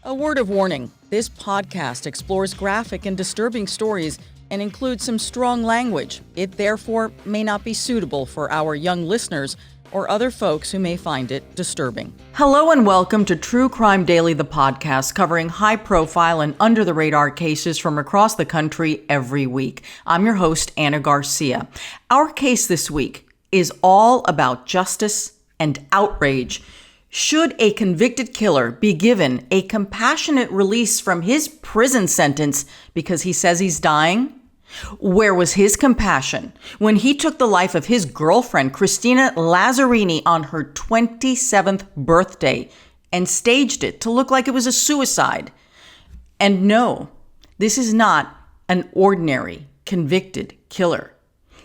A word of warning, this podcast explores graphic and disturbing stories and includes some strong language. It therefore may not be suitable for our young listeners or other folks who may find it disturbing. Hello and welcome to True Crime Daily, the podcast covering high-profile and under-the-radar cases from across the country every week. I'm your host, Ana Garcia. Our case this week is all about justice and outrage. Should a convicted killer be given a compassionate release from his prison sentence because he says he's dying? Where was his compassion when he took the life of his girlfriend, Christina Lazzarini, on her 27th birthday and staged it to look like it was a suicide? And no, this is not an ordinary convicted killer.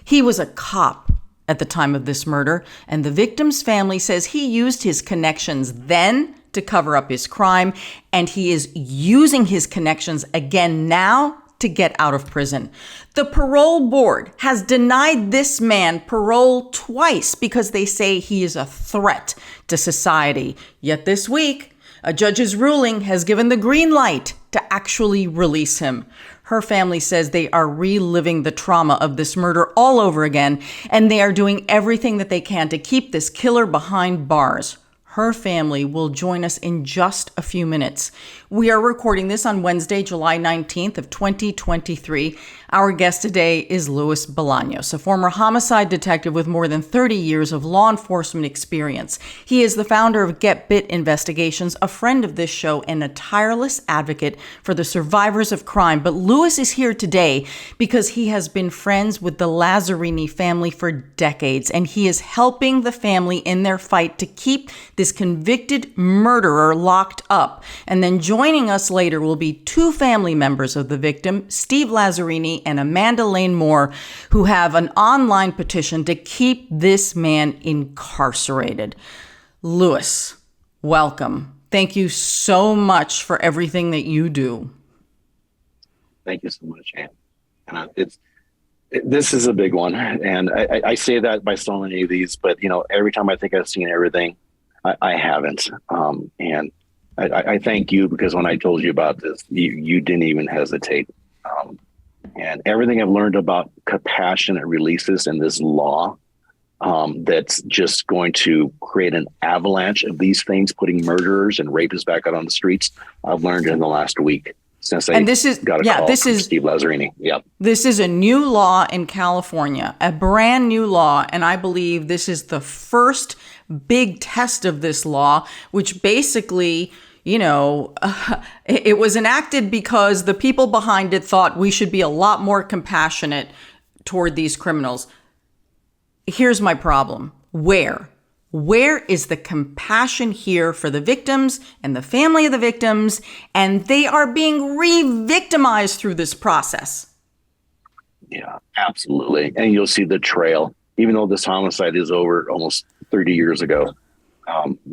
He was a cop at the time of this murder, and the victim's family says he used his connections then to cover up his crime, and he is using his connections again now to get out of prison. The parole board has denied this man parole twice because they say he is a threat to society. Yet this week, a judge's ruling has given the green light to actually release him. Her family says they are reliving the trauma of this murder all over again, and they are doing everything that they can to keep this killer behind bars. Her family will join us in just a few minutes. We are recording this on Wednesday, July 19th of 2023. Our guest today is Luis Bolaños, a former homicide detective with more than 30 years of law enforcement experience. He is the founder of Get Bit Investigations, a friend of this show, and a tireless advocate for the survivors of crime. But Luis is here today because he has been friends with the Lazzarini family for decades, and he is helping the family in their fight to keep this convicted murderer locked up. And then joining us later will be two family members of the victim, Steve Lazzarini and Amanda Lane Moore, who have an online petition to keep this man incarcerated. Luis, welcome. Thank you so much for everything that you do. Thank you so much, Anne. This is a big one, and I say that by so many of these, but every time I think I've seen everything, I haven't. And I thank you, because when I told you about this, you didn't even hesitate. And everything I've learned about compassionate releases and this law that's just going to create an avalanche of these things, putting murderers and rapists back out on the streets, I've learned in the last week since I got a call from Steve Lazzarini. Yeah. This is a new law in California, a brand new law, and I believe this is the first big test of this law, which basically, it was enacted because the people behind it thought we should be a lot more compassionate toward these criminals. Here's my problem. Where is the compassion here for the victims and the family of the victims? And they are being re-victimized through this process. Yeah, absolutely. And you'll see the trail, even though this homicide is over almost 30 years ago.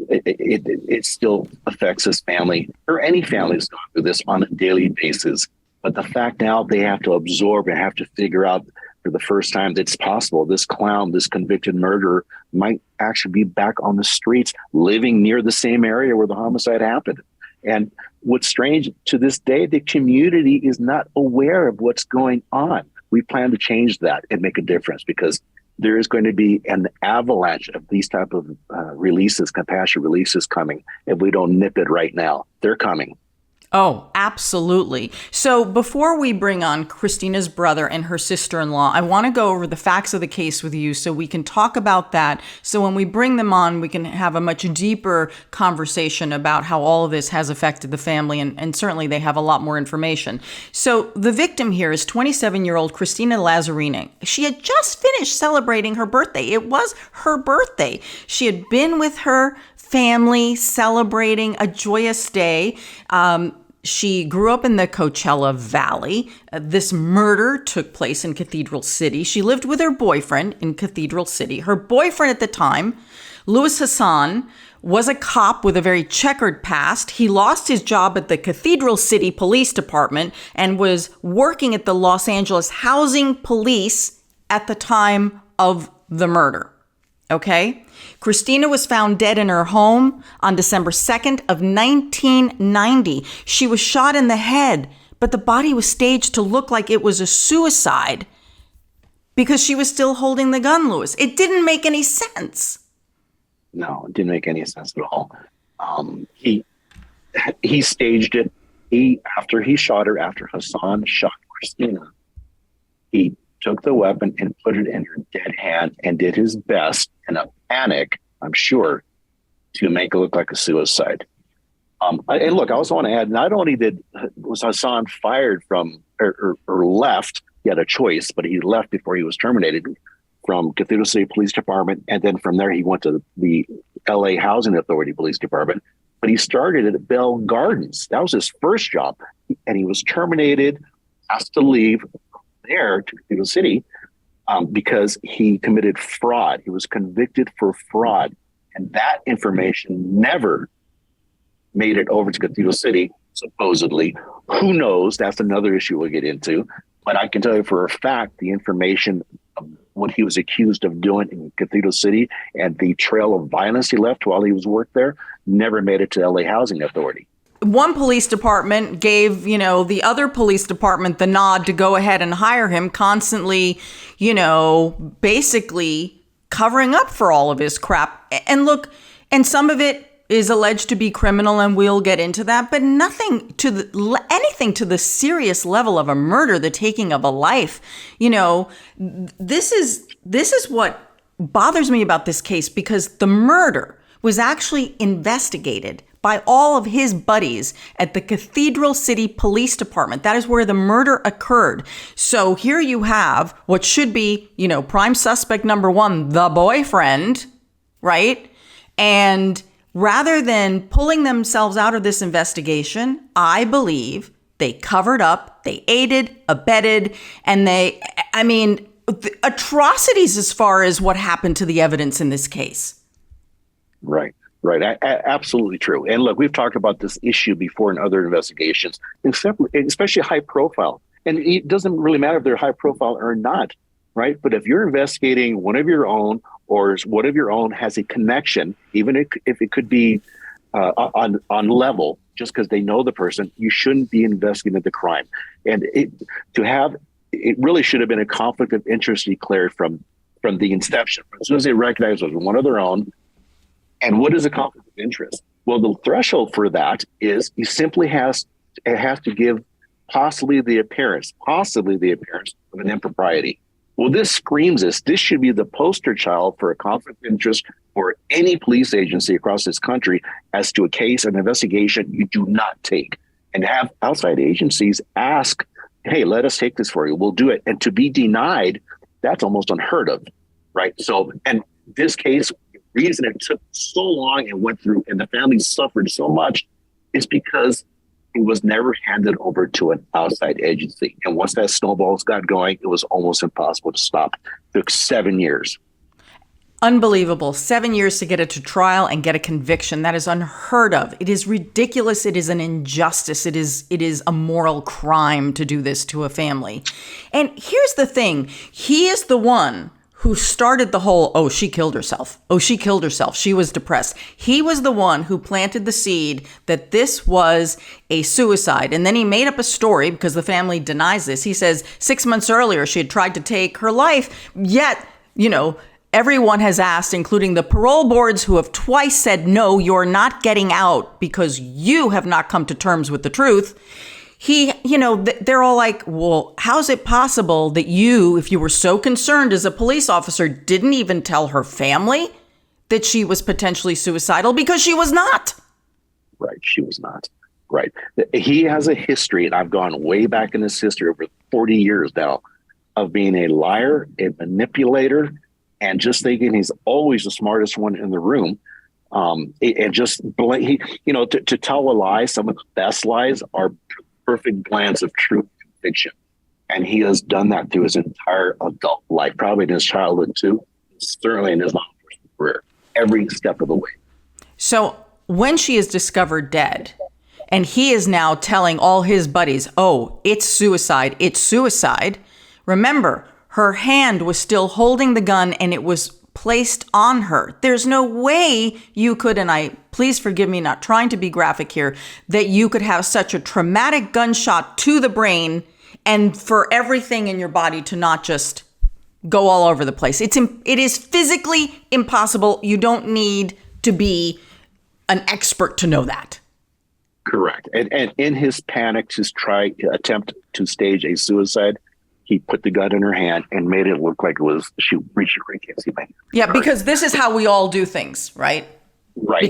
It still affects his family, or any family that's going through this on a daily basis. But the fact now they have to absorb and have to figure out for the first time that it's possible this clown, this convicted murderer, might actually be back on the streets, living near the same area where the homicide happened. And what's strange, to this day, the community is not aware of what's going on. We plan to change that and make a difference, because there is going to be an avalanche of these type of releases, compassion releases coming. If we don't nip it right now, they're coming. Oh, absolutely. So before we bring on Christina's brother and her sister-in-law, I want to go over the facts of the case with you so we can talk about that. So when we bring them on, we can have a much deeper conversation about how all of this has affected the family. And certainly they have a lot more information. So the victim here is 27-year-old Christina Lazzarini. She had just finished celebrating her birthday. It was her birthday. She had been with her family celebrating a joyous day. She grew up in the Coachella Valley. This murder took place in Cathedral City. She lived with her boyfriend in Cathedral City. Her boyfriend at the time, Louis Hassan, was a cop with a very checkered past. He lost his job at the Cathedral City Police Department and was working at the Los Angeles Housing Police at the time of the murder. Okay? Christina was found dead in her home on December 2nd of 1990. She was shot in the head, but the body was staged to look like it was a suicide because she was still holding the gun, Louis. It didn't make any sense. No, it didn't make any sense at all. He staged it. After he shot her, after Hassan shot Christina, he took the weapon and put it in her dead hand and did his best in a panic, I'm sure, to make it look like a suicide. And look, I also want to add, not only was Hassan fired from or left, he had a choice, but he left before he was terminated from Cathedral City Police Department. And then from there, he went to the LA Housing Authority Police Department. But he started at Bell Gardens. That was his first job. And he was terminated, asked to leave there to Cathedral City because he committed fraud. He was convicted for fraud. And that information never made it over to Cathedral City, supposedly. Who knows? That's another issue we'll get into. But I can tell you for a fact, the information of what he was accused of doing in Cathedral City and the trail of violence he left while he was worked there never made it to LA Housing Authority. One police department gave, the other police department the nod to go ahead and hire him, constantly, basically covering up for all of his crap. And look, and some of it is alleged to be criminal, and we'll get into that, but anything to the serious level of a murder, the taking of a life. This is what bothers me about this case, because the murder was actually investigated by all of his buddies at the Cathedral City Police Department. That is where the murder occurred. So here you have what should be, prime suspect number one, the boyfriend, right? And rather than pulling themselves out of this investigation, I believe they covered up, they aided, abetted, and atrocities as far as what happened to the evidence in this case. Right. Absolutely true. And look, we've talked about this issue before in other investigations, especially high profile. And it doesn't really matter if they're high profile or not, right? But if you're investigating one of your own, or one of your own has a connection, even if it could be on level, just because they know the person, you shouldn't be investigating the crime. And it really should have been a conflict of interest declared from the inception. As soon as they recognize it was one of their own. And what is a conflict of interest? Well, the threshold for that is he simply has to give possibly the appearance of an impropriety. Well, this screams this. This should be the poster child for a conflict of interest for any police agency across this country as to a case, an investigation you do not take, and have outside agencies ask, hey, let us take this for you. We'll do it. And to be denied, that's almost unheard of, right? So, and this case, the reason it took so long and went through and the family suffered so much is because it was never handed over to an outside agency. And once that snowball got going, it was almost impossible to stop. It took 7 years. Unbelievable. 7 years to get it to trial and get a conviction. That is unheard of. It is ridiculous. It is an injustice. It is a moral crime to do this to a family. And here's the thing. He is the one who started the whole, she killed herself. She was depressed. He was the one who planted the seed that this was a suicide. And then he made up a story because the family denies this. He says 6 months earlier, she had tried to take her life. Yet, everyone has asked, including the parole boards who have twice said, no, you're not getting out because you have not come to terms with the truth. They're all like, well, how's it possible that you, if you were so concerned as a police officer, didn't even tell her family that she was potentially suicidal? Because she was not. Right. She was not. Right. He has a history, and I've gone way back in his history over 40 years now, of being a liar, a manipulator, and just thinking he's always the smartest one in the room. And just, to tell a lie, some of the best lies are perfect blends of truth and fiction. And he has done that through his entire adult life, probably in his childhood too, certainly in his law enforcement career, every step of the way. So when she is discovered dead, and he is now telling all his buddies, it's suicide. Remember, her hand was still holding the gun and it was placed on her. There's no way you could, and please forgive me not trying to be graphic here, that you could have such a traumatic gunshot to the brain and for everything in your body to not just go all over the place. It is physically impossible. You don't need to be an expert to know that. Correct. And in his panic to attempt to stage a suicide, he put the gun in her hand and made it look like it was she reached her against him. Yeah, because this is how we all do things, right? Right.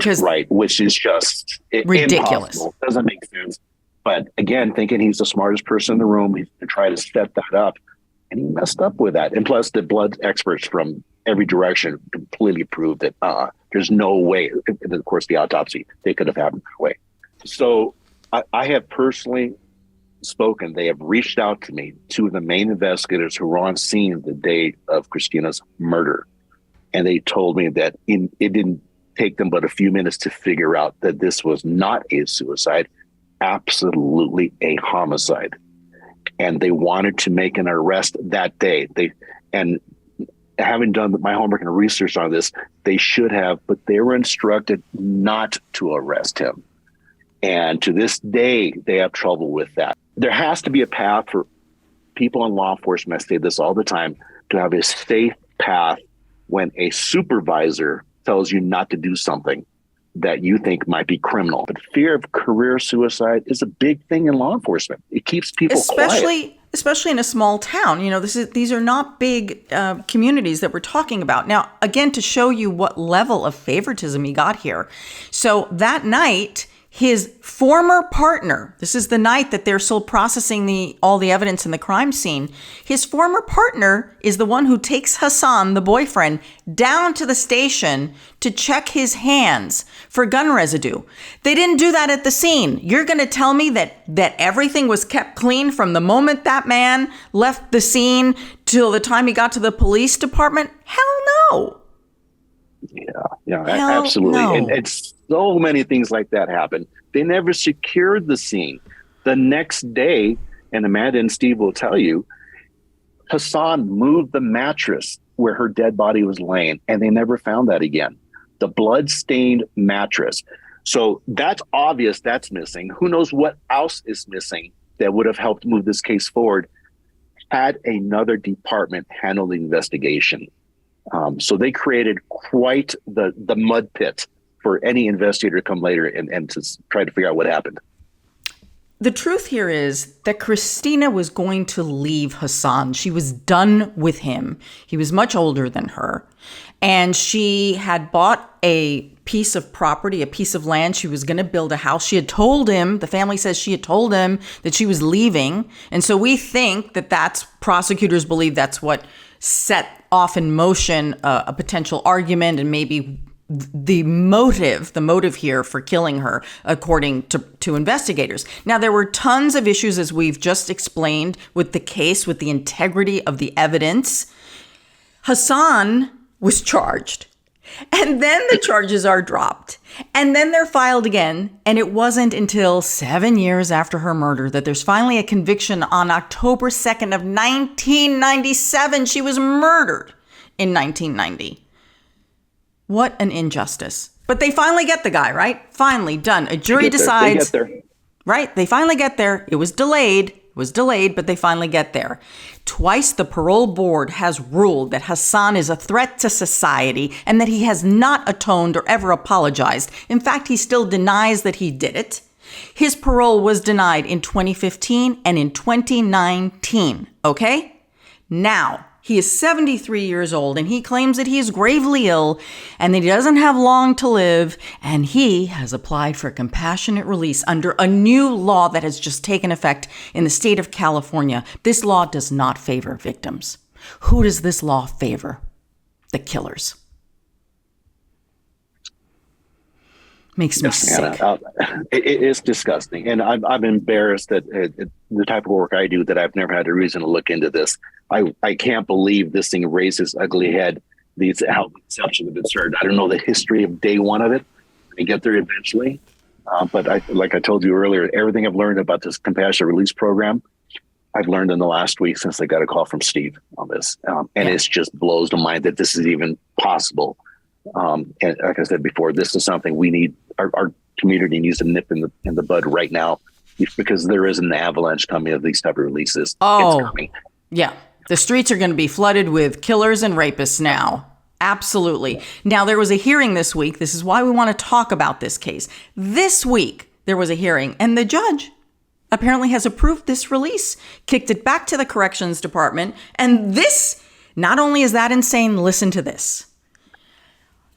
Which is just ridiculous. Impossible. Doesn't make sense. But again, thinking he's the smartest person in the room, he's to try to set that up, and he messed up with that. And plus, the blood experts from every direction completely proved that there's no way. And of course, the autopsy, they could have happened that way. So I have personally spoken. They have reached out to me, two of the main investigators who were on scene the day of Christina's murder. And they told me that it didn't take them but a few minutes to figure out that this was not a suicide, absolutely a homicide. And they wanted to make an arrest that day. And having done my homework and research on this, they should have, but they were instructed not to arrest him. And to this day, they have trouble with that. There has to be a path for people in law enforcement, I say this all the time, to have a safe path when a supervisor tells you not to do something that you think might be criminal. But fear of career suicide is a big thing in law enforcement. It keeps people quiet. Especially in a small town. You know, these are not big communities that we're talking about. Now, again, to show you what level of favoritism he got here. So that night, his former partner, this is the night that they're still processing all the evidence in the crime scene. His former partner is the one who takes Hassan, the boyfriend, down to the station to check his hands for gun residue. They didn't do that at the scene. You're going to tell me that everything was kept clean from the moment that man left the scene till the time he got to the police department? Hell no. Yeah, absolutely. No. And it's so many things like that happen. They never secured the scene. The next day, and Amanda and Steve will tell you, Hassan moved the mattress where her dead body was laying, and they never found that again. The blood-stained mattress. So that's obvious that's missing. Who knows what else is missing that would have helped move this case forward had another department handle the investigation. So they created quite the mud pit for any investigator to come later and to try to figure out what happened. The truth here is that Christina was going to leave Hassan. She was done with him. He was much older than her. And she had bought a piece of property, a piece of land. She was going to build a house. She had told him, the family says she had told him that she was leaving. And so we think prosecutors believe that's what set off in motion a potential argument and maybe the motive here for killing her, according to investigators. Now, there were tons of issues, as we've just explained, with the case, with the integrity of the evidence. Hassan was charged, and then the charges are dropped, and then they're filed again. And it wasn't until 7 years after her murder that there's finally a conviction on October 2nd of 1997. She was murdered in 1990. What an injustice. But they finally get the guy, right? Finally done. A jury decides. They get there. Right? They finally get there. It was delayed, but they finally get there. Twice the parole board has ruled that Hassan is a threat to society and that he has not atoned or ever apologized. In fact, he still denies that he did it. His parole was denied in 2015 and in 2019. Okay? Now, he is 73 years old, and he claims that he is gravely ill and that he doesn't have long to live, and he has applied for compassionate release under a new law that has just taken effect in the state of California. This law does not favor victims. Who does this law favor? The killers. Makes me sick. It is disgusting. And I'm embarrassed that the type of work I do, that I've never had a reason to look into this. I can't believe this thing raised its ugly head. These exceptions have been served. I don't know the history of day one of it. I get there eventually. But like I told you earlier, everything I've learned about this compassionate release program, I've learned in the last week since I got a call from Steve on this. And it's just blows the mind that this is even possible. And like I said before, this is something we need, our community needs to nip in the bud right now, because there is an avalanche coming of these type of releases. Oh, it's coming. Yeah. The streets are going to be flooded with killers and rapists now. Absolutely. Now, there was a hearing this week. This is why we want to talk about this case. This week, there was a hearing, and the judge apparently has approved this release, kicked it back to the corrections department. And this, not only is that insane, listen to this.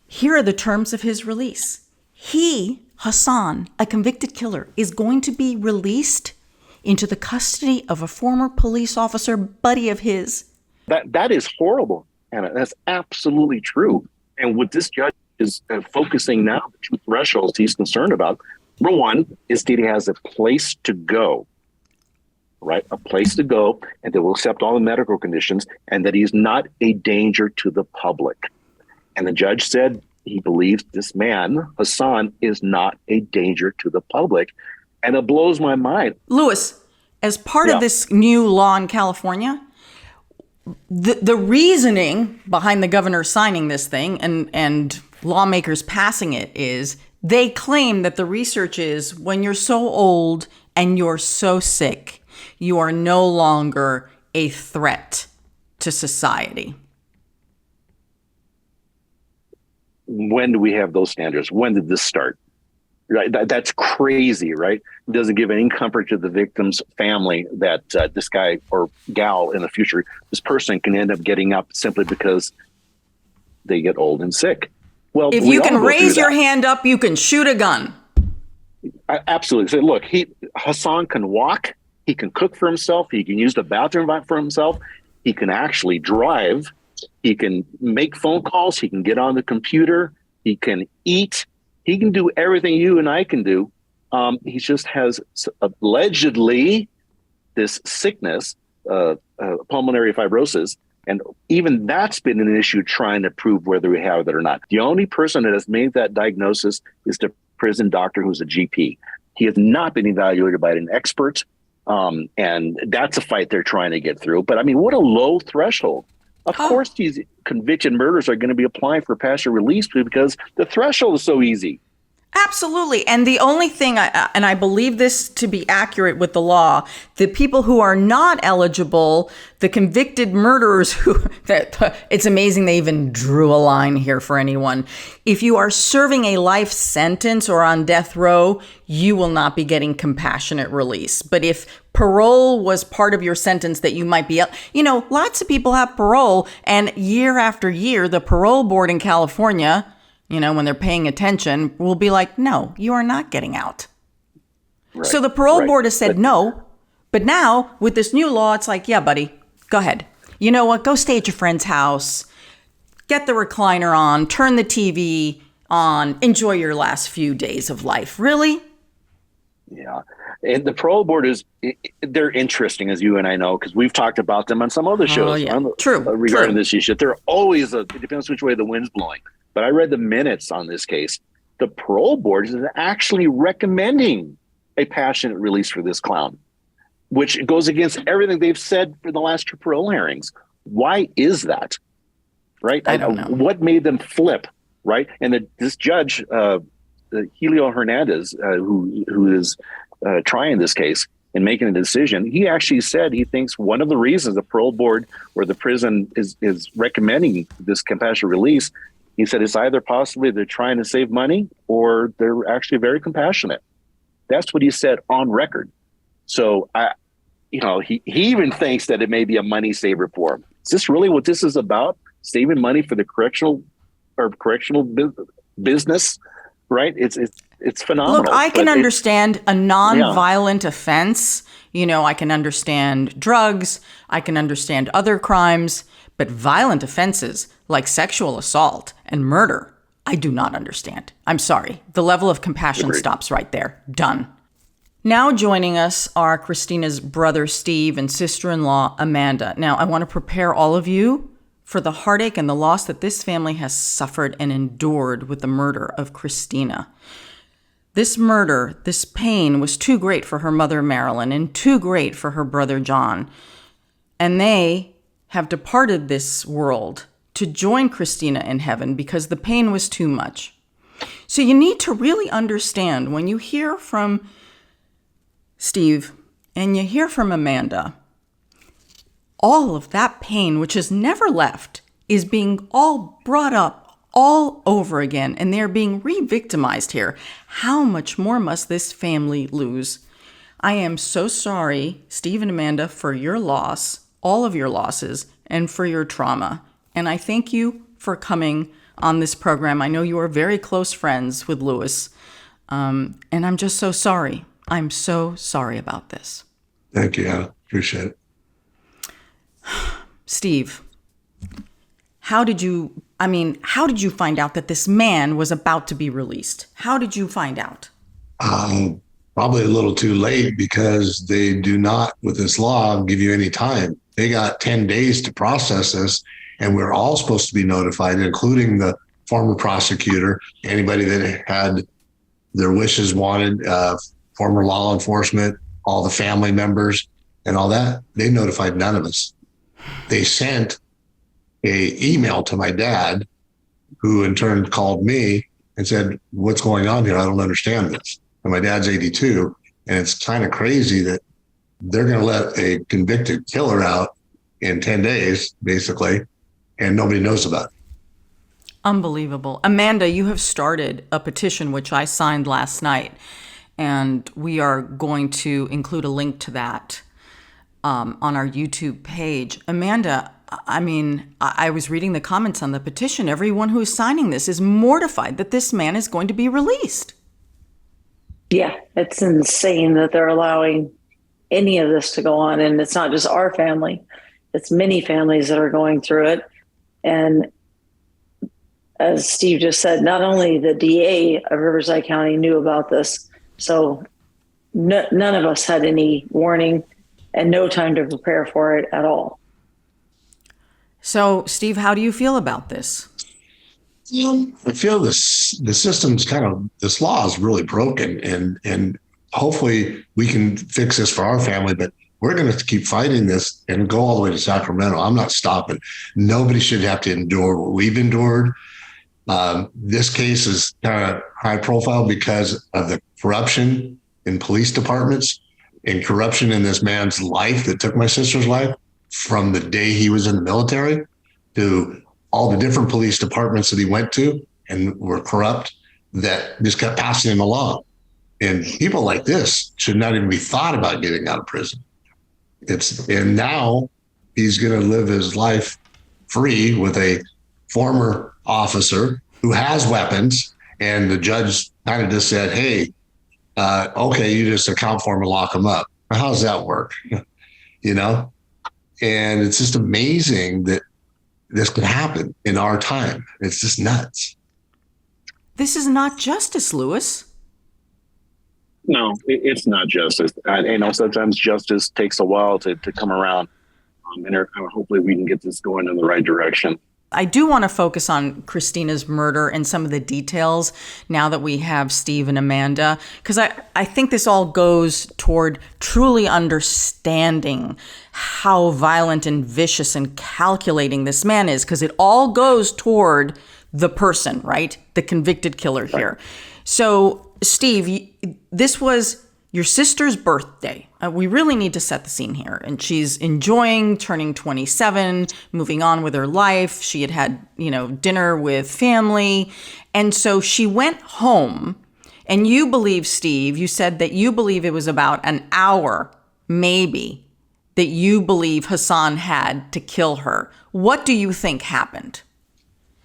Here are the terms of his release. He, Hassan, a convicted killer, is going to be released into the custody of a former police officer buddy of his. That is horrible, Anna. That's absolutely true. And what this judge is focusing now, the two thresholds he's concerned about, number one is that he has a place to go, right? A place to go, and that will accept all the medical conditions, and that he's not a danger to the public. And the judge said he believes this man, Hassan, is not a danger to the public. And it blows my mind. Louis, as part of this new law in California, the reasoning behind the governor signing this thing and lawmakers passing it is they claim that the research is when you're so old and you're so sick, you are no longer a threat to society. When do we have those standards? When did this start? Right, that's crazy, right? It doesn't give any comfort to the victim's family that this guy or gal in the future, this person can end up getting up simply because they get old and sick. Well, if you can raise your hand up, you can shoot a gun. Absolutely. So look, Hassan can walk, he can cook for himself, he can use the bathroom for himself, he can actually drive, he can make phone calls, he can get on the computer, he can eat. He can do everything you and I can do. He just has allegedly this sickness, pulmonary fibrosis, and even that's been an issue trying to prove whether we have it or not. The only person that has made that diagnosis is the prison doctor, who's a GP. He has not been evaluated by an expert, and that's a fight they're trying to get through. But I mean, what a low threshold. Of course, these convicted murders are going to be applying for partial release because the threshold is so easy. Absolutely. And the only thing, and I believe this to be accurate with the law, the people who are not eligible, the convicted murderers it's amazing they even drew a line here for anyone. If you are serving a life sentence or on death row, you will not be getting compassionate release. But if parole was part of your sentence that you might be, lots of people have parole, and year after year, the parole board in California, when they're paying attention, will be like, no, you are not getting out. Right, so the parole board has said no. But now with this new law, it's like, yeah, buddy, go ahead. You know what? Go stay at your friend's house, get the recliner on, turn the TV on, enjoy your last few days of life. Really? Yeah. And the parole board they're interesting, as you and I know, because we've talked about them on some other shows. Regarding this issue. They're always, it depends which way the wind's blowing. But I read the minutes on this case. The parole board is actually recommending a passionate release for this clown, which goes against everything they've said for the last two parole hearings. Why is that? Right? I don't know. What made them flip? Right? And this judge, Helio Hernandez, who is trying this case and making a decision, he actually said he thinks one of the reasons the parole board or the prison is recommending this compassionate release, he said it's either possibly they're trying to save money or they're actually very compassionate. That's what he said on record. So, he even thinks that it may be a money saver for him. Is this really what this is about? Saving money for the correctional business, right? It's phenomenal. Look, I can understand a non-violent offense. I can understand drugs. I can understand other crimes. But violent offenses like sexual assault and murder, I do not understand. I'm sorry. The level of compassion stops right there. Done. Now joining us are Christina's brother, Steve, and sister-in-law, Amanda. Now, I want to prepare all of you for the heartache and the loss that this family has suffered and endured with the murder of Christina. This murder, this pain was too great for her mother, Marilyn, and too great for her brother, John. And they have departed this world to join Christina in heaven because the pain was too much. So you need to really understand when you hear from Steve and you hear from Amanda, all of that pain, which has never left, is being all brought up all over again, and they're being re-victimized here. How much more must this family lose? I am so sorry, Steve and Amanda, for your loss, all of your losses, and for your trauma. And I thank you for coming on this program. I know you are very close friends with Louis, and I'm just so sorry. I'm so sorry about this. Thank you, Anna. Appreciate it. Steve, how did you find out that this man was about to be released? How did you find out? Probably a little too late, because they do not, with this law, give you any time. They got 10 days to process this, and we're all supposed to be notified, including the former prosecutor, anybody that had their wishes wanted, former law enforcement, all the family members and all that. They notified none of us. They sent a email to my dad, who in turn called me and said, "What's going on here? I don't understand this." And my dad's 82, and it's kind of crazy that they're going to let a convicted killer out in 10 days, basically, and nobody knows about it. Unbelievable. Amanda, you have started a petition, which I signed last night, and we are going to include a link to that on our YouTube page. Amanda, I was reading the comments on the petition. Everyone who is signing this is mortified that this man is going to be released. Yeah, it's insane that they're allowing any of this to go on. And it's not just our family. It's many families that are going through it. And as Steve just said, not only the DA of Riverside County knew about this, so none of us had any warning and no time to prepare for it at all. So, Steve, how do you feel about this? I feel the system's this law is really broken, and hopefully we can fix this for our family, but we're going to keep fighting this and go all the way to Sacramento. I'm not stopping. Nobody should have to endure what we've endured. This case is kind of high profile because of the corruption in police departments and corruption in this man's life that took my sister's life, from the day he was in the military to all the different police departments that he went to and were corrupt, that just kept passing him along. And people like this should not even be thought about getting out of prison. And now he's going to live his life free with a former officer who has weapons. And the judge kind of just said, "Hey, okay, you just account for him and lock him up." How does that work? And it's just amazing that this could happen in our time. It's just nuts. This is not justice, Louis. No, it's not justice. I know sometimes justice takes a while to come around. And hopefully we can get this going in the right direction. I do want to focus on Christina's murder and some of the details now that we have Steve and Amanda, because I think this all goes toward truly understanding how violent and vicious and calculating this man is, because it all goes toward the person, right? The convicted killer here. So, Steve, this was your sister's birthday. We really need to set the scene here. And she's enjoying turning 27, moving on with her life. She had dinner with family. And so she went home. And you believe, Steve, you said that you believe it was about an hour, maybe, that you believe Hassan had to kill her. What do you think happened?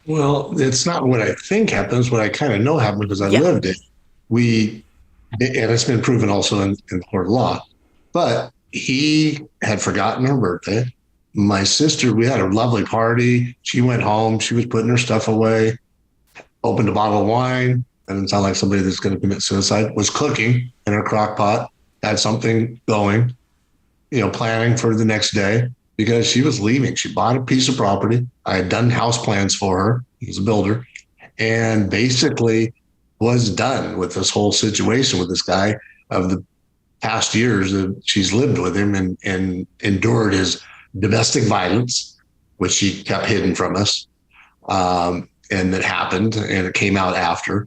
Well, it's not what I think happened. It's what I kind of know happened because I lived it. And it's been proven also in court of law, but he had forgotten her birthday. My sister, we had a lovely party. She went home. She was putting her stuff away, opened a bottle of wine. Doesn't sound like somebody that's going to commit suicide. Was cooking in her crock pot, had something going, planning for the next day because she was leaving. She bought a piece of property. I had done house plans for her. He was a builder, and basically was done with this whole situation with this guy of the past years that she's lived with him and endured his domestic violence, which she kept hidden from us. And that happened, and it came out after.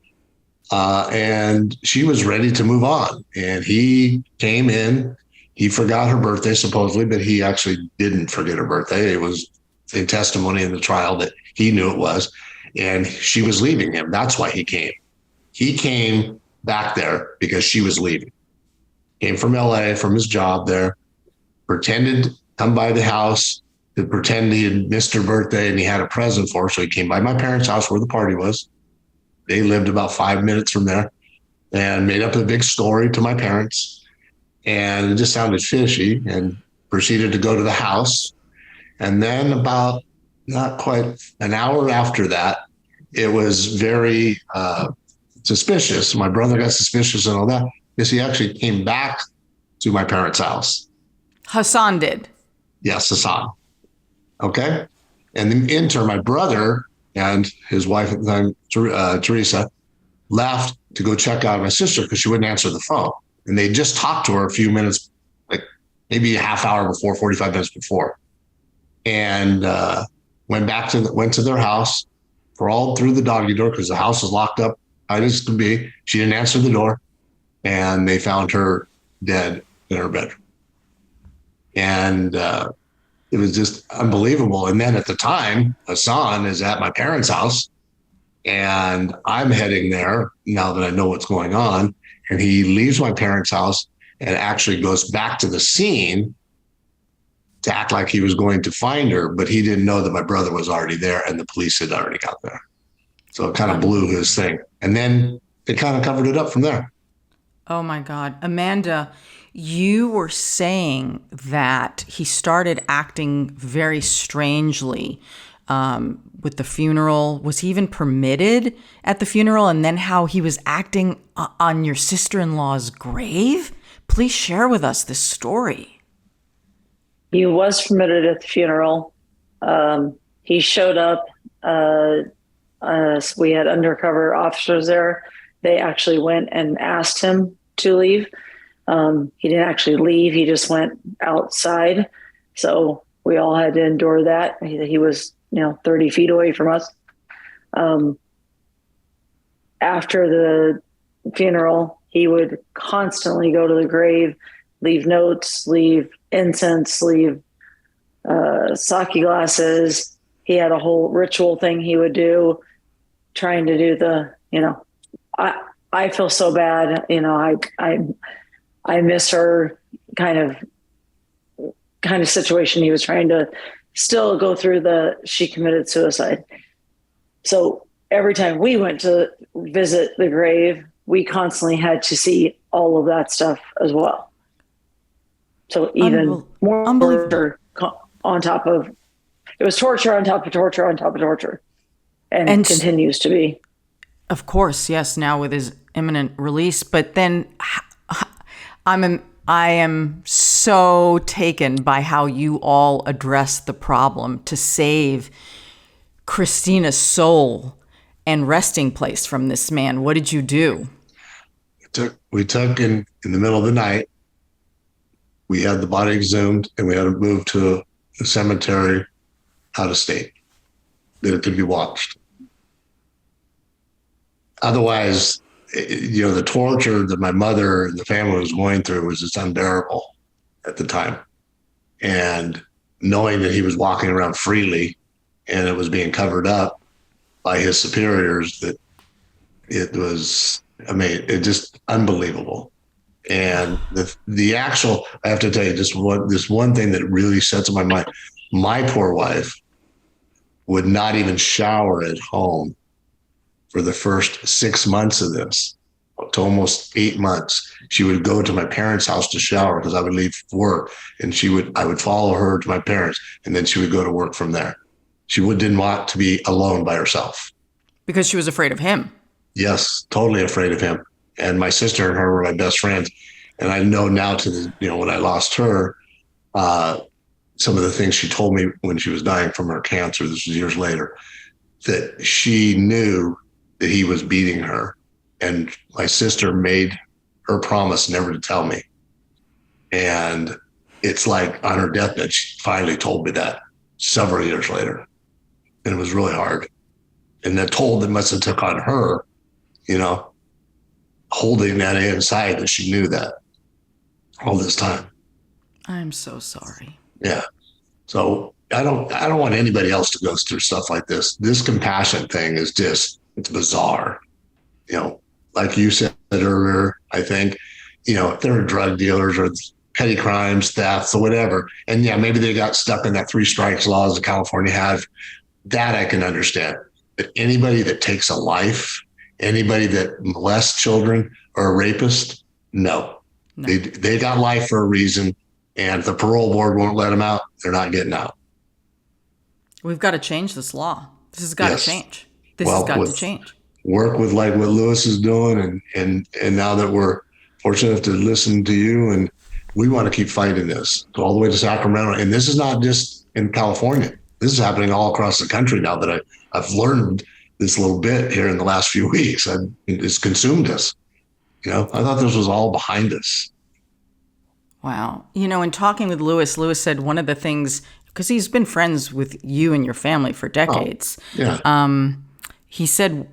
And she was ready to move on. And he came in. He forgot her birthday, supposedly, but he actually didn't forget her birthday. It was in testimony in the trial that he knew it was. And she was leaving him. That's why he came. He came back there because she was leaving. Came from LA, from his job there, pretended to come by the house, to pretend he had missed her birthday and he had a present for her. So he came by my parents' house where the party was. They lived about 5 minutes from there and made up a big story to my parents. And it just sounded fishy, and proceeded to go to the house. And then about not quite an hour after that, it was very suspicious. My brother got suspicious and all that, because he actually came back to my parents' house. Hassan did. Yes, Hassan. Okay. And in the interim, my brother and his wife at the time, Teresa, left to go check out my sister because she wouldn't answer the phone. And they just talked to her a few minutes, like maybe a half hour before, 45 minutes before. And went to their house, crawled through the doggy door because the house was locked up, tight as could be. She didn't answer the door. And they found her dead in her bedroom. And it was just unbelievable. And then at the time, Hassan is at my parents' house, and I'm heading there now that I know what's going on. And he leaves my parents' house and actually goes back to the scene to act like he was going to find her, but he didn't know that my brother was already there and the police had already got there. So it kind of blew his thing. And then it kind of covered it up from there. Oh my God. Amanda, you were saying that he started acting very strangely with the funeral. Was he even permitted at the funeral? And then how he was acting on your sister-in-law's grave? Please share with us this story. He was permitted at the funeral. He showed up. We had undercover officers there. They actually went and asked him to leave. He didn't actually leave. He just went outside. So we all had to endure that. He was, 30 feet away from us. After the funeral, he would constantly go to the grave, leave notes, leave incense, leave sake glasses. He had a whole ritual thing he would do, trying to do I feel so bad. I miss her kind of situation. He was trying to still go through she committed suicide. So every time we went to visit the grave, we constantly had to see all of that stuff as well. So even more torture on top of, it was torture on top of torture on top of torture, and continues to be. Of course, yes, now with his imminent release. But then I am so taken by how you all address the problem to save Christina's soul and resting place from this man. What did you do? We took in the middle of the night, we had the body exhumed, and we had to move to a cemetery out of state that it could be watched. Otherwise, the torture that my mother and the family was going through was just unbearable at the time. And knowing that he was walking around freely and it was being covered up by his superiors, that it was, it just unbelievable. And the actual, I have to tell you, this one thing that really sets in my mind, my poor wife would not even shower at home for the first 6 months of this, to almost 8 months. She would go to my parents' house to shower because I would leave work, and I would follow her to my parents, and then she would go to work from there. She didn't want to be alone by herself. Because she was afraid of him. Yes, totally afraid of him. And my sister and her were my best friends. And I know now when I lost her, some of the things she told me when she was dying from her cancer, this was years later, that she knew that he was beating her And my sister made her promise never to tell me. And it's like on her deathbed, she finally told me that several years later. And it was really hard. And the toll that must have took on her, holding that inside, that she knew that all this time. I'm so sorry. Yeah. So I don't want anybody else to go through stuff like this. This compassion thing is just, it's bizarre. Like you said earlier, I think, if they're drug dealers or petty crimes, thefts or whatever. And yeah, maybe they got stuck in that 3 strikes laws that California had. That I can understand. But anybody that takes a life, anybody that molests children or a rapist, no. They got life for a reason. And if the parole board won't let them out, they're not getting out. We've got to change this law. This has got to change. This has got to change. Work with like what Lewis is doing. And now that we're fortunate to listen to you, and we want to keep fighting this, go all the way to Sacramento. And this is not just in California. This is happening all across the country now that I've learned this little bit here in the last few weeks. It's consumed us. I thought this was all behind us. Wow. In talking with Lewis said one of the things, because he's been friends with you and your family for decades. Oh, yeah. He said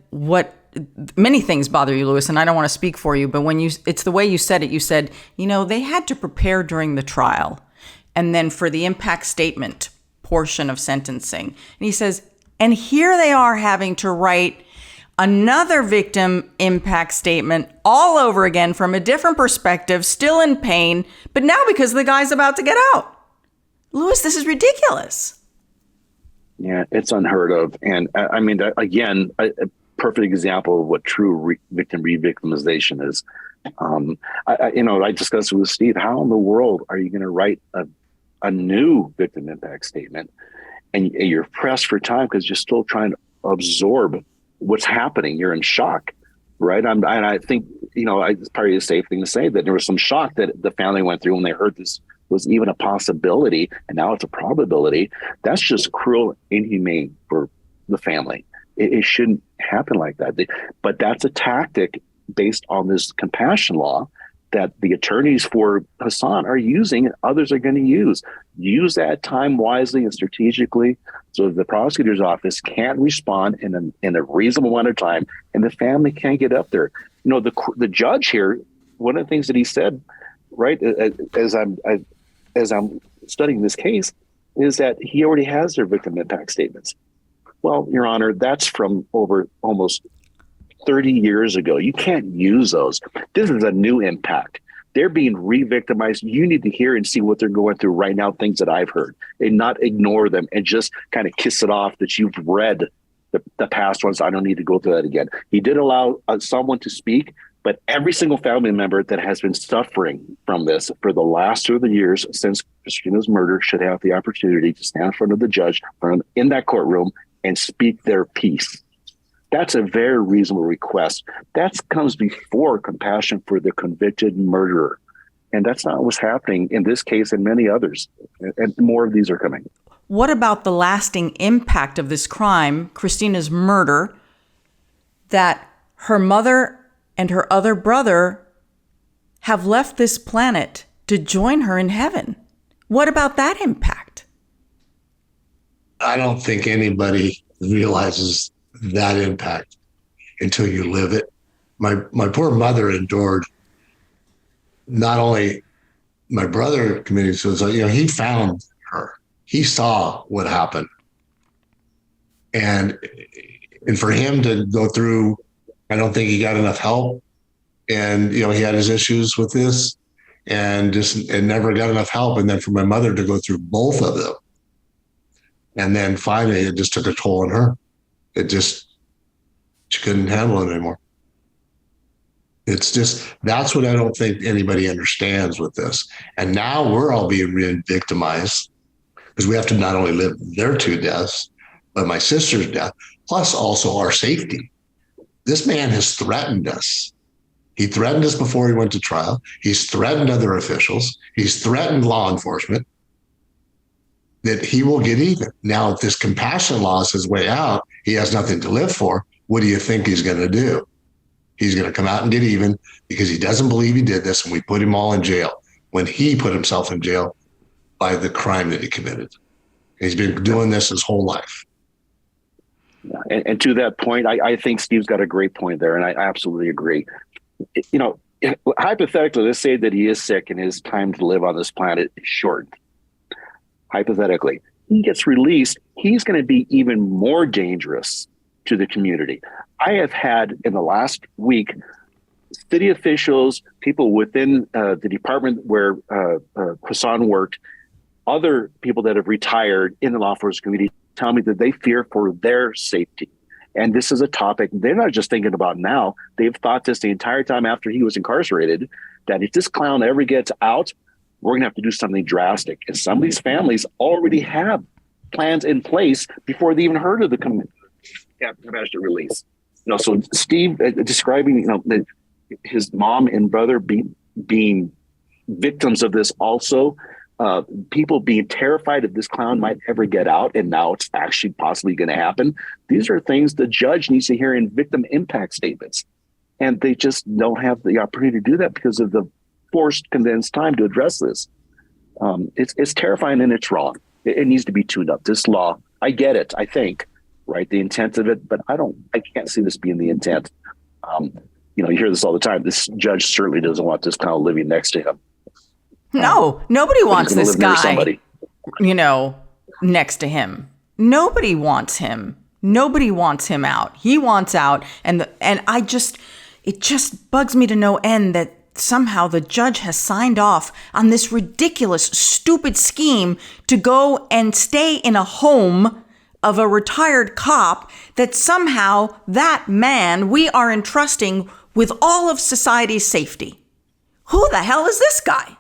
many things bother you, Lewis, and I don't want to speak for you, but it's the way you said it. You said, they had to prepare during the trial and then for the impact statement portion of sentencing. And he says, and here they are having to write another victim impact statement all over again from a different perspective, still in pain, but now because the guy's about to get out. Lewis, this is ridiculous. Yeah, it's unheard of. And I mean, again, a perfect example of what true victim re-victimization is. I discussed with Steve, how in the world are you going to write a new victim impact statement? And you're pressed for time because you're still trying to absorb what's happening. You're in shock, right? And I think, it's probably a safe thing to say that there was some shock that the family went through when they heard this was even a possibility, and now it's a probability. That's just cruel, inhumane for the family. It shouldn't happen like that. But that's a tactic based on this compassion law that the attorneys for Hassan are using and others are going to use. Use that time wisely and strategically so that the prosecutor's office can't respond in a reasonable amount of time and the family can't get up there. The judge here, one of the things that he said, right, as I'm studying this case, is that he already has their victim impact statements. Well, Your Honor, that's from over almost 30 years ago. You can't use those. This is a new impact. They're being re-victimized. You need to hear and see what they're going through right now, things that I've heard, and not ignore them and just kind of kiss it off that you've read the past ones. I don't need to go through that again. He did allow someone to speak, but every single family member that has been suffering from this for the last 2 years since Christina's murder should have the opportunity to stand in front of the judge in that courtroom and speak their piece. That's a very reasonable request. That comes before compassion for the convicted murderer. And that's not what's happening in this case and many others. And more of these are coming. What about the lasting impact of this crime, Christina's murder, that her mother and her other brother have left this planet to join her in heaven? What about that impact? I don't think anybody realizes that impact until you live it. My poor mother endured not only my brother committing suicide, he found her. He saw what happened. And for him to go through, I don't think he got enough help. And, he had his issues with this and never got enough help. And then for my mother to go through both of them. And then finally it just took a toll on her. She couldn't handle it anymore. It's just, that's what I don't think anybody understands with this. And now we're all being re-victimized because we have to not only live their 2 deaths, but my sister's death, plus also our safety. This man has threatened us. He threatened us before he went to trial. He's threatened other officials. He's threatened law enforcement that he will get even. Now, if this compassion law is his way out, he has nothing to live for. What do you think he's going to do? he's going to come out and get even because he doesn't believe he did this, and we put him all in jail when he put himself in jail by the crime that he committed. He's been doing this his whole life. And to that point, I think Steve's got a great point there, and I absolutely agree. You know, hypothetically, let's say that he is sick and his time to live on this planet is shortened. Hypothetically, he gets released, he's going to be even more dangerous to the community. I have had in the last week, city officials, people within the department where Hassan worked, other people that have retired in the law enforcement community tell me that they fear for their safety. And this is a topic they're not just thinking about now. They've thought this the entire time after he was incarcerated, that if this clown ever gets out, we're going to have to do something drastic. And some of these families already have plans in place before they even heard of the compassionate release. You know, so Steve describing, you know, his mom and brother being victims of this also, people being terrified if this clown might ever get out, and now it's actually possibly going to happen. These are things the judge needs to hear in victim impact statements. And they just don't have the opportunity to do that because of the forced condensed time to address this. It's terrifying and it's wrong. It needs to be tuned up. This law, I get it, I think, right? The intent of it, but I can't see this being the intent. You know, you hear this all the time. This judge certainly doesn't want this clown living next to him. No, nobody wants this guy, you know, next to him. Nobody wants him. Nobody wants him out. He wants out. And it just bugs me to no end that somehow the judge has signed off on this ridiculous, stupid scheme to go and stay in a home of a retired cop that somehow that man we are entrusting with all of society's safety. Who the hell is this guy?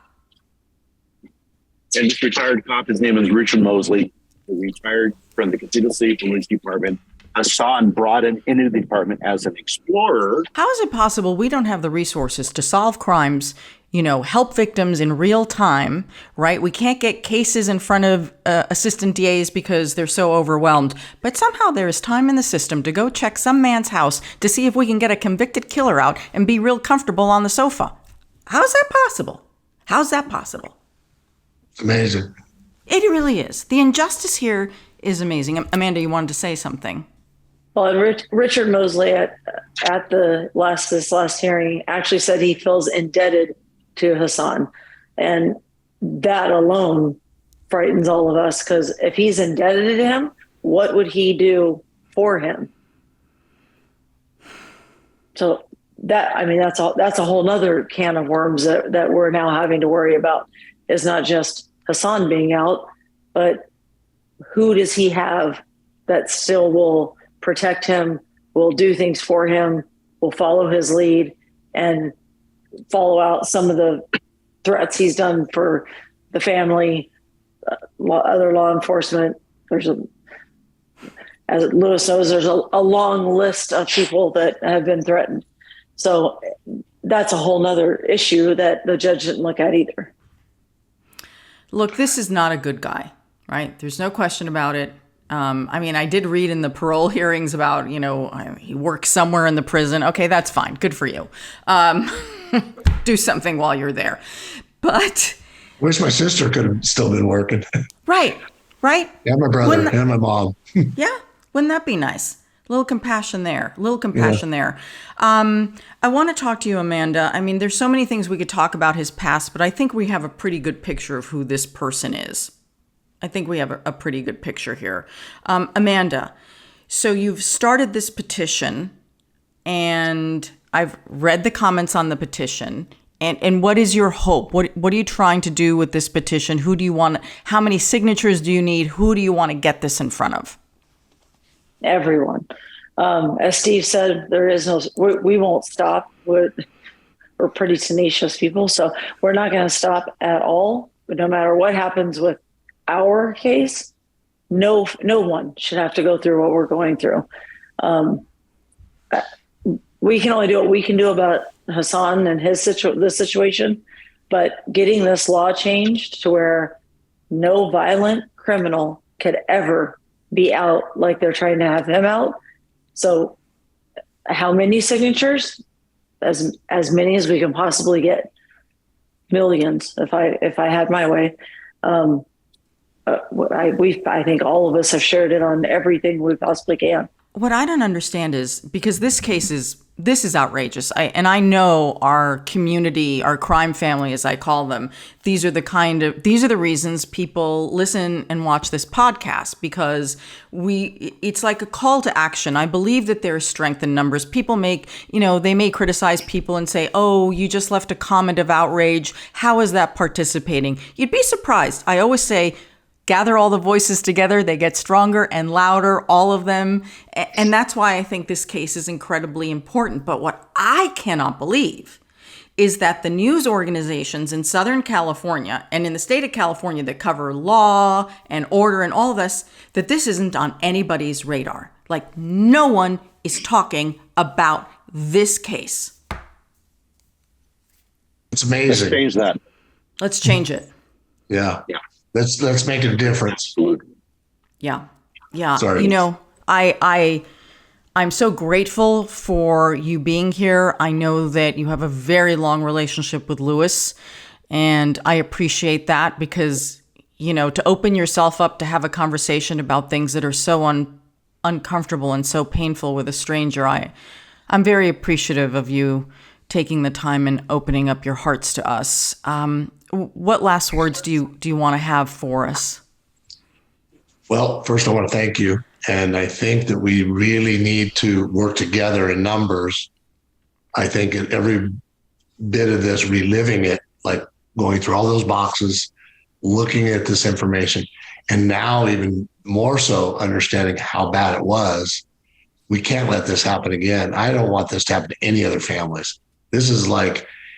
And this retired cop, his name is Richard Mosley, who retired from the Casino City Police Department. Hassan brought him into the department as an explorer. How is it possible we don't have the resources to solve crimes, you know, help victims in real time, right? We can't get cases in front of assistant DAs because they're so overwhelmed. But somehow there is time in the system to go check some man's house to see if we can get a convicted killer out and be real comfortable on the sofa. How's that possible? How's that possible? Amazing. It really is. The injustice here is amazing. Amanda, you wanted to say something. Well, and Richard Mosley at this last hearing actually said he feels indebted to Hassan, and that alone frightens all of us, because if he's indebted to him, what would he do for him? So that's a whole nother can of worms that we're now having to worry about. It's not just Hassan being out, but who does he have that still will protect him, will do things for him, will follow his lead, and follow out some of the threats he's done for the family, other law enforcement. As Lewis knows, there's a long list of people that have been threatened. So that's a whole nother issue that the judge didn't look at either. Look, this is not a good guy, right? There's no question about it. I mean, I did read in the parole hearings about, you know, he works somewhere in the prison. Okay, that's fine. Good for you. Do something while you're there. But Wish my sister could have still been working. Right. And my brother and my mom. Yeah. Wouldn't that be nice? A little compassion there. There. I want to talk to you, Amanda. I mean, there's so many things we could talk about his past, but I think we have a pretty good picture of who this person is. I think we have a pretty good picture here. Amanda, so you've started this petition, and I've read the comments on the petition. And what is your hope? What are you trying to do with this petition? Who do you want? How many signatures do you need? Who do you want to get this in front of? Everyone. As Steve said, we won't stop. We're pretty tenacious people, so we're not going to stop at all. But no matter what happens with our case, no one should have to go through what we're going through. We can only do what we can do about Hassan and this situation, but getting this law changed to where no violent criminal could ever be out like they're trying to have him out. So how many signatures? as many as we can possibly get, millions. If I had my way, I think all of us have shared it on everything we possibly can. What I don't understand is, because this is outrageous. I know our community, our crime family, as I call them, these are the reasons people listen and watch this podcast, because it's like a call to action. I believe that there is strength in numbers. People they may criticize people and say, oh, you just left a comment of outrage. How is that participating? You'd be surprised. I always say, gather all the voices together, they get stronger and louder, all of them. And that's why I think this case is incredibly important. But what I cannot believe is that the news organizations in Southern California and in the state of California that cover law and order and all this, that this isn't on anybody's radar. Like, no one is talking about this case. It's amazing. Let's change that. Let's change it. Yeah. Let's make a difference. Yeah. Sorry. I'm so grateful for you being here. I know that you have a very long relationship with Lewis, and I appreciate that, because, to open yourself up to have a conversation about things that are so uncomfortable and so painful with a stranger, I'm very appreciative of you taking the time and opening up your hearts to us. What last words do you want to have for us? Well, first I want to thank you. And I think that we really need to work together in numbers. I think every bit of this, reliving it, like going through all those boxes, looking at this information, and now even more so understanding how bad it was. We can't let this happen again. I don't want this to happen to any other families. This is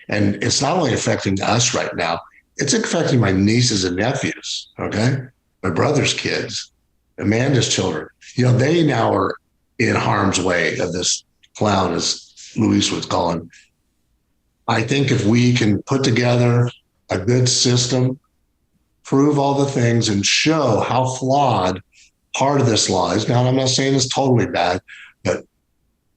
and it's not only affecting us right now, it's affecting my nieces and nephews, okay? My brother's kids, Amanda's children. They now are in harm's way of this clown, as Luis was calling. I think if we can put together a good system, prove all the things, and show how flawed part of this law is. Now, I'm not saying it's totally bad, but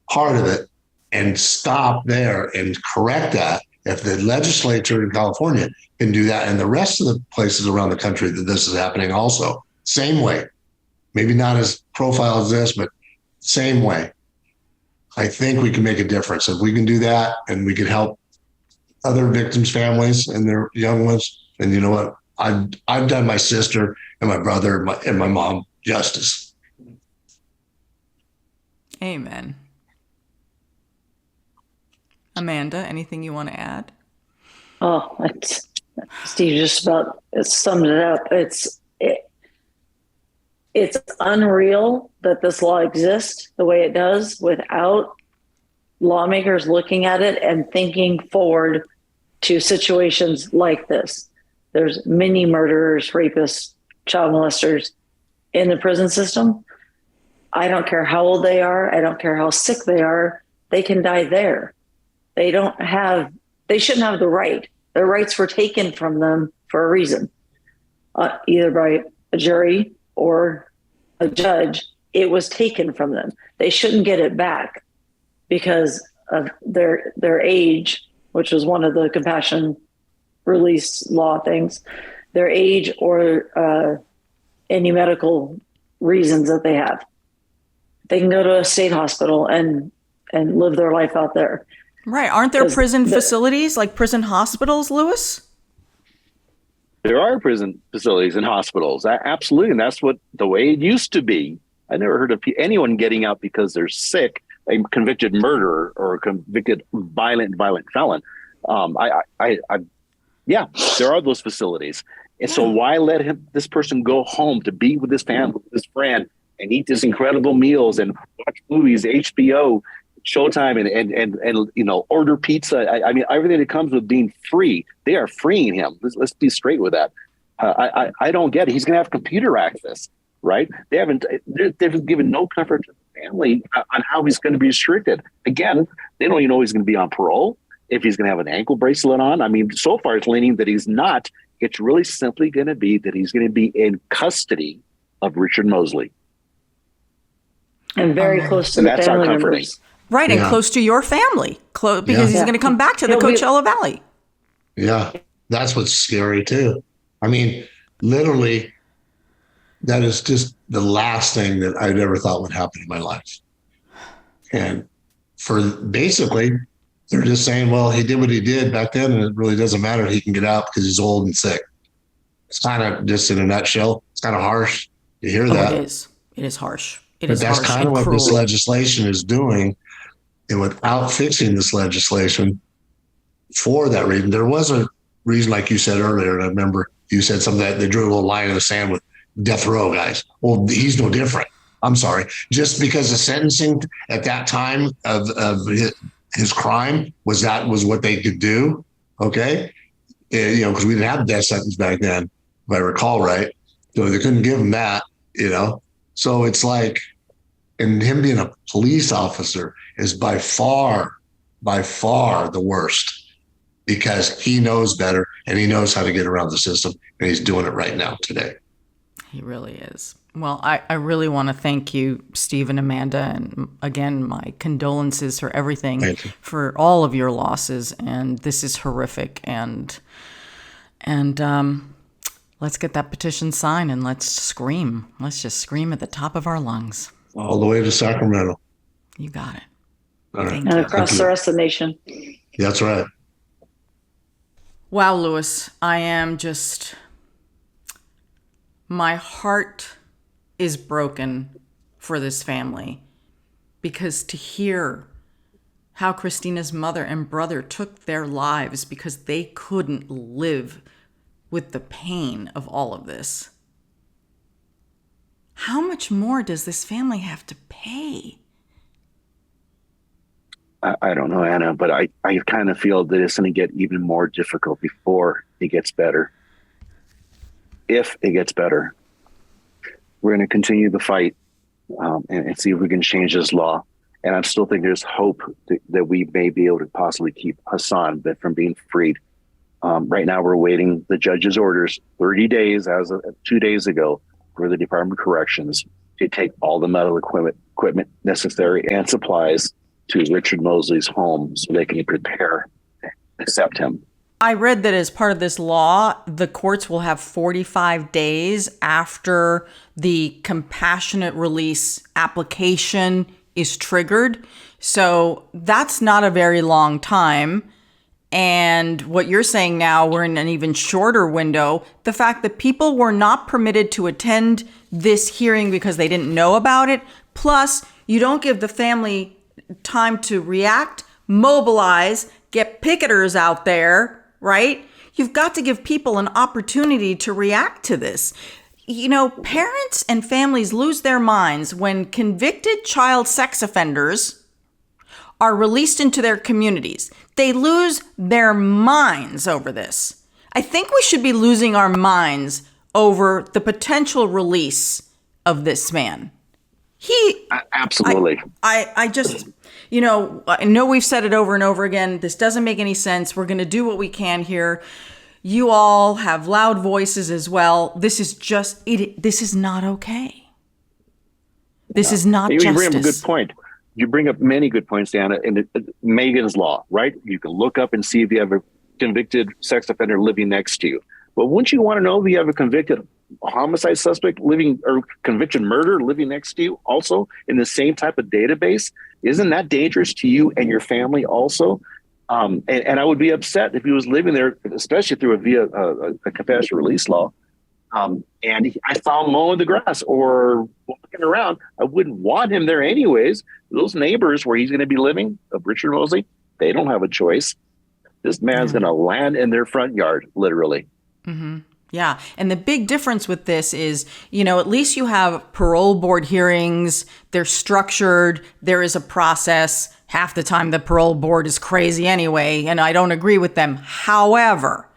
part of it, and stop there and correct that. If the legislature in California can do that, and the rest of the places around the country that this is happening also, same way, maybe not as profile as this, but same way, I think we can make a difference. If we can do that, and we can help other victims' families and their young ones, and you know what? I've done my sister and my brother and my mom justice. Amen. Amanda, anything you want to add? Oh, Steve just about summed it up. It's unreal that this law exists the way it does without lawmakers looking at it and thinking forward to situations like this. There's many murderers, rapists, child molesters in the prison system. I don't care how old they are. I don't care how sick they are. They can die there. They shouldn't have the right. Their rights were taken from them for a reason, either by a jury or a judge. It was taken from them. They shouldn't get it back because of their age, which was one of the compassion release law things, their age or any medical reasons that they have. They can go to a state hospital and live their life out there. Right. Aren't there prison facilities, like prison hospitals, Lewis? There are prison facilities and hospitals. Absolutely. And that's the way it used to be. I never heard of anyone getting out because they're sick, a convicted murderer or a convicted violent felon. Yeah, there are those facilities. And so why let this person go home to be with his family, with his friend, and eat these incredible meals and watch movies, HBO, Showtime, and order pizza. I mean, everything that comes with being free, they are freeing him. Let's be straight with that. I don't get it. He's going to have computer access, right? They've given no comfort to the family on how he's going to be restricted. Again, they don't even know he's going to be on parole, if he's going to have an ankle bracelet on. I mean, so far it's leaning that he's not. It's really simply going to be that he's going to be in custody of Richard Mosley. And very close to the family members. Right, and close to your family, because he's going to come back to the Coachella Valley. Yeah, that's what's scary too. I mean, literally, that is just the last thing that I'd ever thought would happen in my life. And for basically, they're just saying, well, he did what he did back then, and it really doesn't matter. He can get out because he's old and sick. It's kind of just in a nutshell. It's kind of harsh to hear that. It is. It is harsh. But that's kind of what this legislation is doing. And without fixing this legislation for that reason, there was a reason, like you said earlier, and I remember you said something that they drew a little line in the sand with death row guys. Well, he's no different. I'm sorry. Just because the sentencing at that time of his crime was what they could do. Okay. Because we didn't have death sentence back then, if I recall right. So they couldn't give him that, So it's like, and him being a police officer is by far the worst, because he knows better and he knows how to get around the system, and he's doing it right now today. He really is. Well, I really want to thank you, Steve and Amanda, and again, my condolences for everything, for all of your losses. And this is horrific. And let's get that petition signed and let's scream. Let's just scream at the top of our lungs. All the way to Sacramento. You got it. Right. And across the rest of the nation. That's right. Wow, Louis, my heart is broken for this family, because to hear how Christina's mother and brother took their lives because they couldn't live with the pain of all of this. How much more does this family have to pay? I don't know, Anna, but I kind of feel that it's going to get even more difficult before it gets better. If it gets better, we're going to continue the fight and see if we can change this law. And I still think there's hope that we may be able to possibly keep Hassan from being freed. Right now, we're awaiting the judge's orders, 30 days as of 2 days ago, for the Department of Corrections to take all the medical equipment necessary and supplies to Richard Mosley's home so they can prepare to accept him. I read that as part of this law, the courts will have 45 days after the compassionate release application is triggered. So that's not a very long time. And what you're saying now, we're in an even shorter window. The fact that people were not permitted to attend this hearing because they didn't know about it. Plus, you don't give the family time to react, mobilize, get picketers out there, right? You've got to give people an opportunity to react to this. Parents and families lose their minds when convicted child sex offenders are released into their communities. They lose their minds over this. I think we should be losing our minds over the potential release of this man. Absolutely. I just, I know we've said it over and over again. This doesn't make any sense. We're going to do what we can here. You all have loud voices as well. This is just, this is not okay. This is not justice. You bring up a good point. You bring up many good points, Anna, and Megan's Law, right? You can look up and see if you have a convicted sex offender living next to you. But wouldn't you want to know if you have a convicted homicide suspect living, or convicted murder living next to you also in the same type of database? Isn't that dangerous to you and your family also? And I would be upset if he was living there, especially through a compassionate release law. And I saw him mowing the grass or walking around. I wouldn't want him there anyways. Those neighbors where he's going to be living, of Richard Mosley, they don't have a choice. This man's going to land in their front yard, literally. Mm-hmm. Yeah. And the big difference with this is, at least you have parole board hearings. They're structured. There is a process. Half the time the parole board is crazy anyway, and I don't agree with them. However,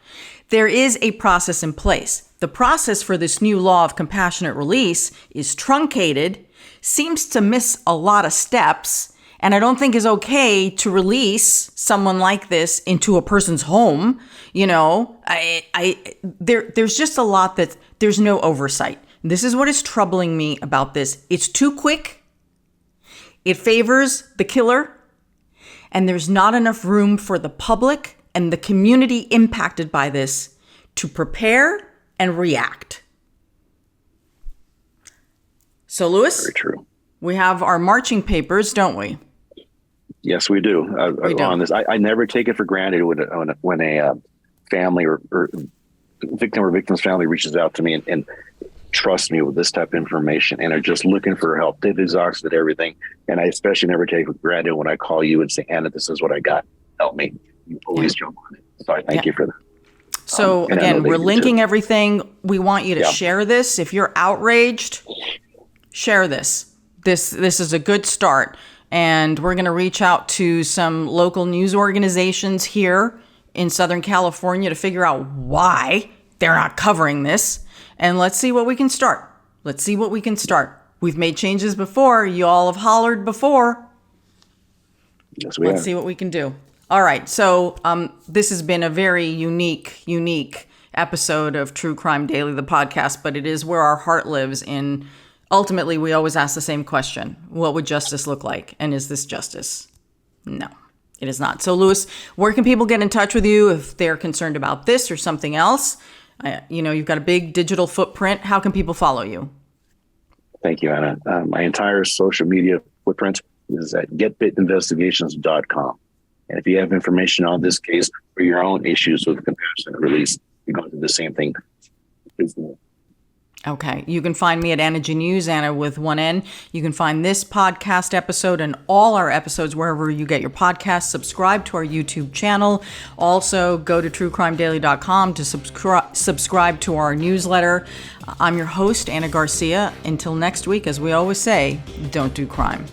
there is a process in place. The process for this new law of compassionate release is truncated, seems to miss a lot of steps, and I don't think is okay to release someone like this into a person's home. There's just a lot that there's no oversight. This is what is troubling me about this. It's too quick. It favors the killer and there's not enough room for the public and the community impacted by this to prepare and react. So, Louis, Very true. We have our marching papers, don't we? Yes, we do. We do. On this, I never take it for granted when a family or victim or victim's family reaches out to me and trust me with this type of information and are just looking for help. They've exhausted everything. And I especially never take it for granted when I call you and say, Anna, this is what I got. Help me. You always jump on it. So I thank you for that. So again, we're linking everything. We want you to share this. If you're outraged, share this. This is a good start. And we're going to reach out to some local news organizations here in Southern California to figure out why they're not covering this. And let's see what we can start. We've made changes before. You all have hollered before. Yes, we have. Let's see what we can do. All right. So this has been a very unique episode of True Crime Daily, the podcast, but it is where our heart lives. In ultimately, we always ask the same question. What would justice look like? And is this justice? No, it is not. So, Louis, where can people get in touch with you if they're concerned about this or something else? You've got a big digital footprint. How can people follow you? Thank you, Anna. My entire social media footprint is at getbitinvestigations.com. And if you have information on this case or your own issues with compassionate release, you're going through the same thing. Okay. You can find me at Anna G News, Anna with one N. You can find this podcast episode and all our episodes wherever you get your podcasts. Subscribe to our YouTube channel. Also, go to truecrimedaily.com to subscribe to our newsletter. I'm your host, Ana Garcia. Until next week, as we always say, don't do crime.